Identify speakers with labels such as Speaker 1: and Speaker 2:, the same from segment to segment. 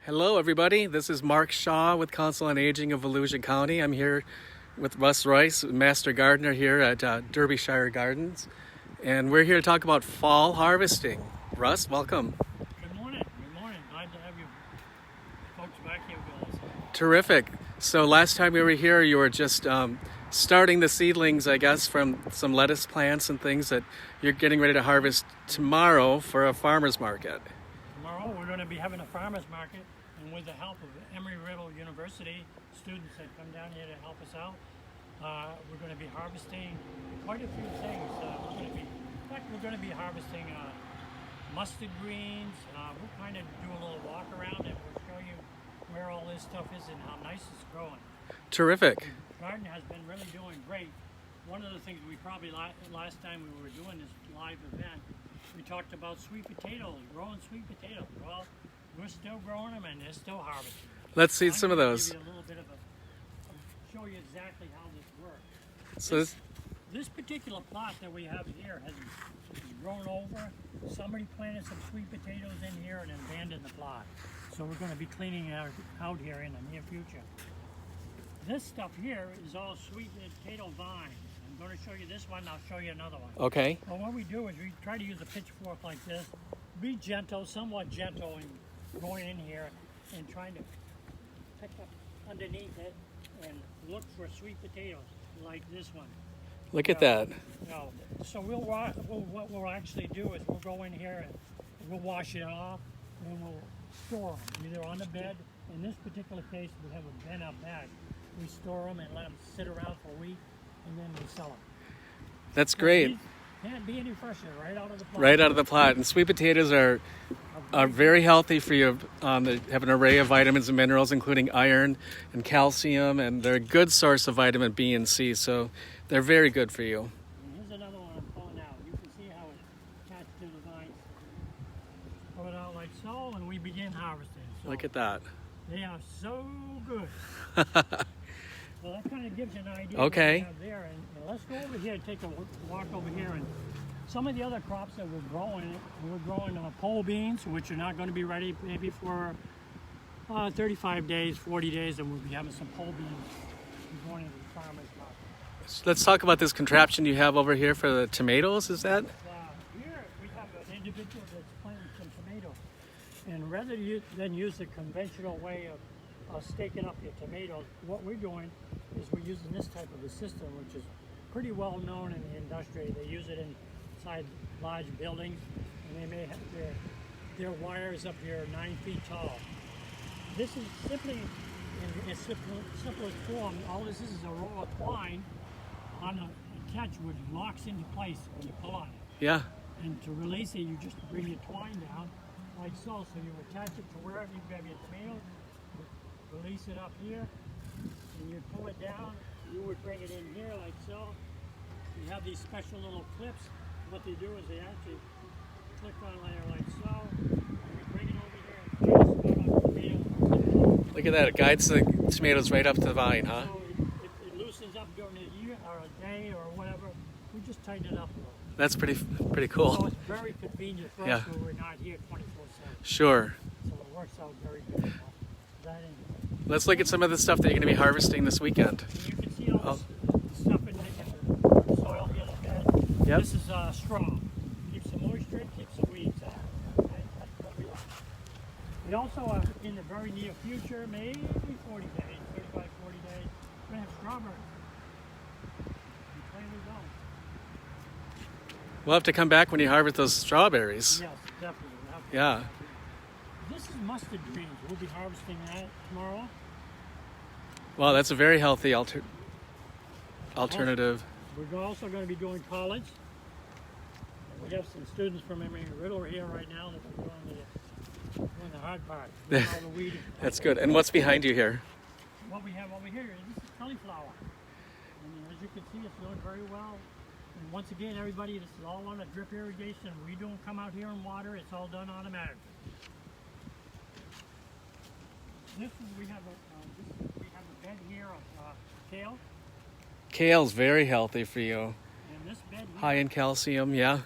Speaker 1: Hello, everybody. This is Mark Shaw with Council on Aging of Volusia County. I'm here with Russ Royce, Master Gardener here at Derbyshire Gardens. And we're here to talk about fall harvesting. Russ, welcome.
Speaker 2: Good morning. Good morning. Glad to have you folks back here with us.
Speaker 1: Terrific. So last time we were here, you were just starting the seedlings, I guess, from some lettuce plants and things that you're getting ready to harvest tomorrow for a farmer's market.
Speaker 2: Tomorrow we're going to be having a farmer's market, and with the help of Embry-Riddle University students that come down here to help us out, we're going to be harvesting quite a few things. We're going to be harvesting mustard greens. We'll kind of do a little walk around and we'll show you where all this stuff is and how nice it's growing.
Speaker 1: Terrific.
Speaker 2: The garden has been really doing great. One of the things we probably last time we were doing this live event, we talked about sweet potatoes, growing sweet potatoes. Well, we're still growing them and they're still harvesting.
Speaker 1: Let's see some of those.
Speaker 2: Give you a little bit of show you exactly how this works.
Speaker 1: So
Speaker 2: This particular plot that we have here has grown over. Somebody planted some sweet potatoes in here and abandoned the plot. So we're going to be cleaning it out here in the near future. This stuff here is all sweet potato vines. I'm going to show you this one, I'll show you another one.
Speaker 1: okay.
Speaker 2: Well, what we do is we try to use a pitchfork like this, be gentle, somewhat gentle in going in here and trying to pick up underneath it and look for sweet potatoes like this one.
Speaker 1: Look at that.
Speaker 2: No. So what we'll actually do is we'll go in here and we'll wash it off and we'll store them either on the bed. In this particular case, we have a bin out back. We store them and let them sit around for a week and then we sell them.
Speaker 1: That's great.
Speaker 2: Can't be any fresher, right out of the plot.
Speaker 1: Right out of the plot. And sweet potatoes are very healthy for you. They have an array of vitamins and minerals, including iron and calcium, and they're a good source of vitamin B and C, so they're very good for you.
Speaker 2: And here's another one I'm pulling out. You can see how it's attached to the vines. Pull it out like so, and we begin harvesting. So
Speaker 1: Look at that.
Speaker 2: they are so good. Well, that kind of gives you an idea
Speaker 1: Okay.
Speaker 2: of what we have there. And let's go over here and take a walk over here. And some of the other crops that we're growing pole beans, which are not going to be ready maybe for 35 days, 40 days, and we'll be having some pole beans going into the farmer's market.
Speaker 1: Let's talk about this contraption you have over here for the tomatoes, is that?
Speaker 2: Here we have an individual that's planting some tomatoes. And rather than use the conventional way of staking up your tomatoes, what we're doing is we're using this type of a system, which is pretty well known in the industry. They use it inside large buildings, and they may have their wires up here 9 feet tall. This is simply, in its simplest form, all this is a roll of twine on a catch which locks into place when you pull on it.
Speaker 1: Yeah.
Speaker 2: And to release it, you just bring your twine down like so. So you attach it to wherever you grab your tomato, release it up here, and you pull it down. You would bring it in here like so. You have these special little clips. What they do is they actually click on there like so. And you bring it over here and twist it on the tomato.
Speaker 1: Look at that. It guides the tomatoes right up to the vine, huh?
Speaker 2: So it loosens up during the year or a day or whatever. We just tighten it up a little.
Speaker 1: That's pretty
Speaker 2: So
Speaker 1: cool.
Speaker 2: it's very convenient for
Speaker 1: Yeah.
Speaker 2: us when we're not here 24/7.
Speaker 1: Sure.
Speaker 2: So it works out very good. That is.
Speaker 1: Let's look at some of the stuff that you're going to be harvesting this weekend.
Speaker 2: And you can see all this stuff in the soil here in the bed.
Speaker 1: Yep.
Speaker 2: This is straw. Keeps the moisture, keeps the weeds out. We also are in the very near future, maybe 40 days, 35, 40 days, we're going to have strawberries. We plainly don't.
Speaker 1: We'll have to come back when you harvest those strawberries.
Speaker 2: Yes, definitely. We'll have to.
Speaker 1: Yeah.
Speaker 2: This is mustard greens. We'll be harvesting that tomorrow.
Speaker 1: Well, that's a very healthy alternative.
Speaker 2: We're also going to be doing college. We have some students from Embry-Riddle here right now that are doing the hard part. All the weeding.
Speaker 1: That's good. And what's behind you here?
Speaker 2: What we have over here is this is cauliflower. And as you can see, it's doing very well. And once again, everybody, this is all on a drip irrigation. We don't come out here and water. It's all done automatically. We have a bed here of kale.
Speaker 1: Kale's very healthy for you.
Speaker 2: And this bed here
Speaker 1: High in calcium, yeah.
Speaker 2: is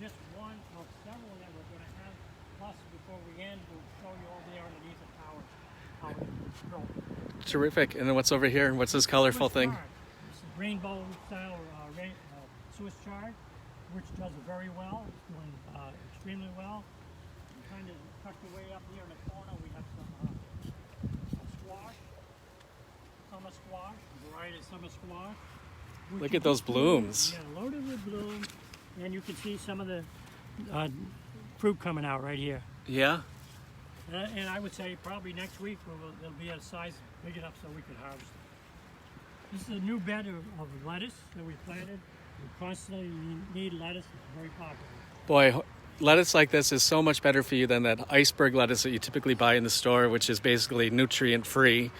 Speaker 2: just one of several that we're going to have. Plus, before we end, we'll show you over there underneath the tower. grow.
Speaker 1: Terrific. And then what's over here? What's this colorful
Speaker 2: Swiss
Speaker 1: thing?
Speaker 2: chard. It's a rainbow style Swiss chard, which does very well. It's doing extremely well. And kind of tucked away up here in the corner, we have some squash, summer squash, a variety of summer squash.
Speaker 1: Look at those blooms.
Speaker 2: Yeah, loaded with bloom. And you can see some of the fruit coming out right here.
Speaker 1: Yeah.
Speaker 2: And I would say probably next week they'll be at a size big enough so we could harvest them. This is a new bed of lettuce that we planted. We constantly need lettuce. It's very popular.
Speaker 1: Boy, lettuce like this is so much better for you than that iceberg lettuce that you typically buy in the store, which is basically nutrient-free.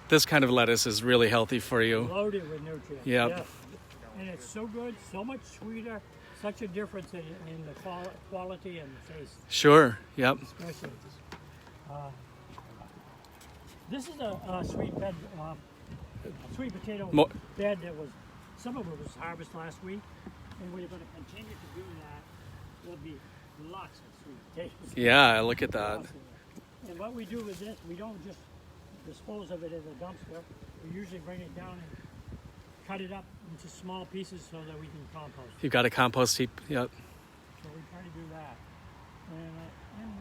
Speaker 1: This kind of lettuce is really healthy for you.
Speaker 2: Loaded with nutrients.
Speaker 1: Yep.
Speaker 2: Yes. And it's so good, so much sweeter, such a difference in the quality and the taste.
Speaker 1: Sure, yep.
Speaker 2: Especially. This is a sweet bed, sweet potato bed that was, some of it was harvested last week, and we're going to continue to do that. There'll be lots of sweet potatoes.
Speaker 1: Yeah, look at that.
Speaker 2: And what we do with this, we don't just dispose of it as a dumpster. We usually bring it down and cut it up into small pieces so that we can compost.
Speaker 1: You've got a compost heap, yep.
Speaker 2: So we try to do that. And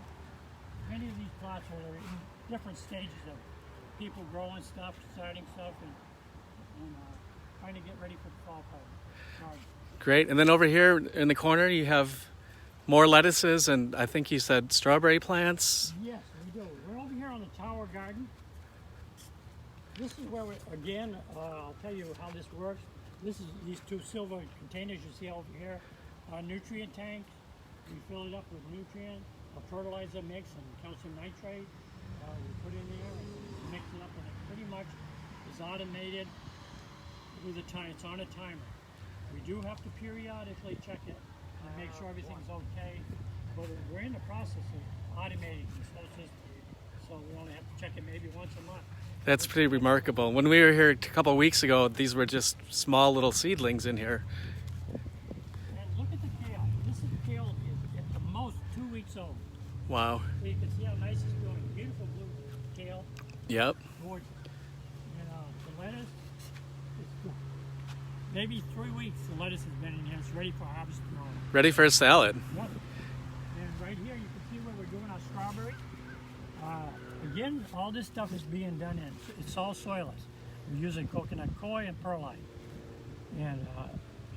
Speaker 2: many of these plots are in different stages of people growing stuff, starting stuff, and trying to get ready for the fall part.
Speaker 1: Great. And then over here in the corner, you have more lettuces, and I think you said strawberry plants.
Speaker 2: Yes, we do. We're over here on the tower garden. This is where again, I'll tell you how this works. This is these two silver containers you see over here are nutrient tanks. We fill it up with nutrient, a fertilizer mix, and calcium nitrate. We put in there and mix it up, and it pretty much is automated with a time. It's on a timer. We do have to periodically check it and make sure everything's okay. But we're in the process of automating this whole system, so we only have to check it maybe once a month.
Speaker 1: That's pretty remarkable. When we were here a couple of weeks ago, these were just small little seedlings in here.
Speaker 2: And look at the kale. This is kale is at the most 2 weeks old.
Speaker 1: Wow.
Speaker 2: So you can see how nice it's doing. Beautiful blue kale.
Speaker 1: Yep.
Speaker 2: Gorgeous. And the lettuce, it's maybe 3 weeks the lettuce has been in here. It's ready for harvest tomorrow.
Speaker 1: Ready for a salad.
Speaker 2: Yep. And right here you can see where we're doing our strawberry. Again, all this stuff is being done in, it's all soilless. We're using coconut coir and perlite. And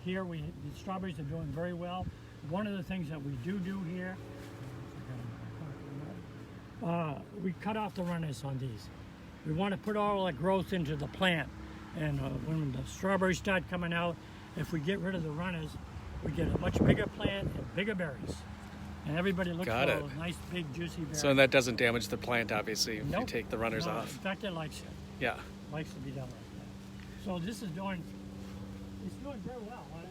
Speaker 2: here the strawberries are doing very well. One of the things that we do here, we cut off the runners on these. We want to put all that growth into the plant. And when the strawberries start coming out, if we get rid of the runners, we get a much bigger plant and bigger berries. And everybody looks for those nice, big, juicy berries.
Speaker 1: So that doesn't damage the plant, obviously, if
Speaker 2: Nope.
Speaker 1: you take the runners
Speaker 2: No,
Speaker 1: off.
Speaker 2: In fact, it likes it.
Speaker 1: Yeah.
Speaker 2: It likes to be done like that. So this is doing, it's doing very well. What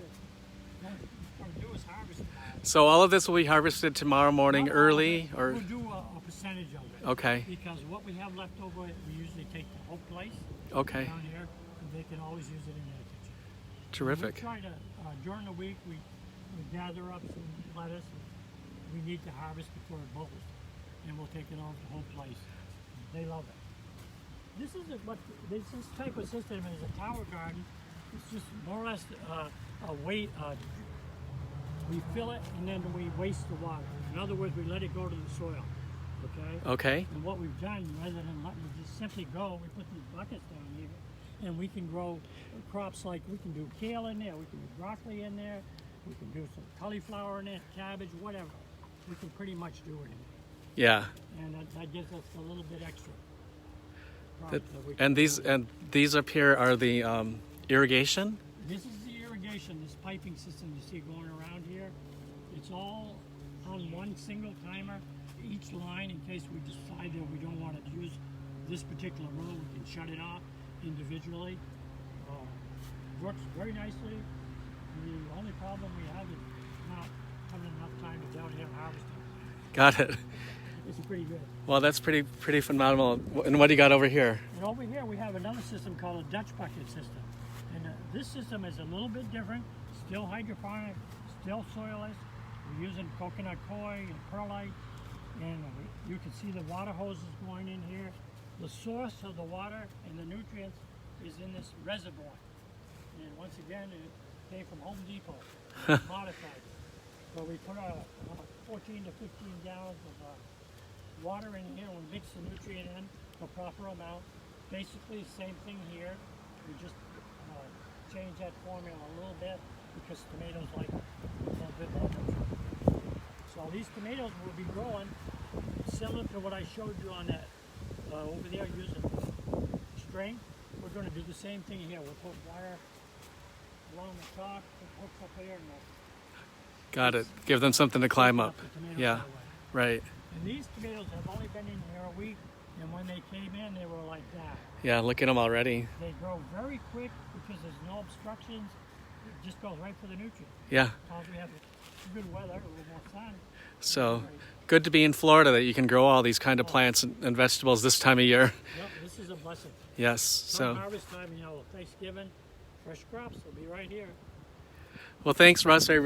Speaker 2: we're going to do is harvest it.
Speaker 1: So all of this will be harvested tomorrow morning
Speaker 2: Not all
Speaker 1: early,
Speaker 2: of it.
Speaker 1: or?
Speaker 2: We'll do a percentage of it.
Speaker 1: Okay.
Speaker 2: Because what we have left over, we usually take to Hope Place
Speaker 1: Okay.
Speaker 2: down here, and they can always use it in their kitchen.
Speaker 1: Terrific.
Speaker 2: We try to, during the week, we gather up some lettuce. We need to harvest before it bolts, and we'll take it over to Hope Place. They love it. This type of system is a tower garden. It's just more or less a weight. We fill it and then we waste the water. In other words, we let it go to the soil. Okay.
Speaker 1: Okay.
Speaker 2: And what we've done, rather than letting it just simply go, we put these buckets down here, and we can grow crops like we can do kale in there, we can do broccoli in there, we can do some cauliflower in there, cabbage, whatever. We can pretty much do it in there.
Speaker 1: Yeah.
Speaker 2: And that gives us a little bit extra.
Speaker 1: And these up here are the irrigation?
Speaker 2: This is the irrigation, this piping system you see going around here. It's all on one single timer. Each line, in case we decide that we don't want to use this particular row, we can shut it off individually. Works very nicely. The only problem we have is not having enough time to down here harvesting.
Speaker 1: Got it.
Speaker 2: It's pretty good.
Speaker 1: Well, that's pretty phenomenal. And what do you got over here?
Speaker 2: And over here we have another system called a Dutch bucket system. And this system is a little bit different, still hydroponic, still soilless. We're using coconut coir and perlite. And you can see the water hoses going in here. the source of the water and the nutrients is in this reservoir. And once again, it came from Home Depot, modified. So we put 14 to 15 gallons of water in here, and we mix the nutrient in the proper amount. Basically, same thing here. We just change that formula a little bit because tomatoes like a little bit more nutrient. So these tomatoes will be growing similar to what I showed you on that over there using string. We're going to do the same thing here. We'll put wire along the top, put hooks up here, and
Speaker 1: Got it. Give them something to climb up. Yeah, right.
Speaker 2: and these tomatoes have only been in here a week, and when they came in, they were like that.
Speaker 1: Yeah, look at them already.
Speaker 2: They grow very quick because there's no obstructions. It just goes right for the nutrients.
Speaker 1: Yeah.
Speaker 2: As we have good weather, a little more sun.
Speaker 1: So good to be in Florida that you can grow all these kind of plants and vegetables this time of year.
Speaker 2: Yep, this is a blessing.
Speaker 1: Yes.
Speaker 2: So
Speaker 1: So,
Speaker 2: harvest time, Thanksgiving, fresh crops will be right here.
Speaker 1: well, thanks, Russ. I really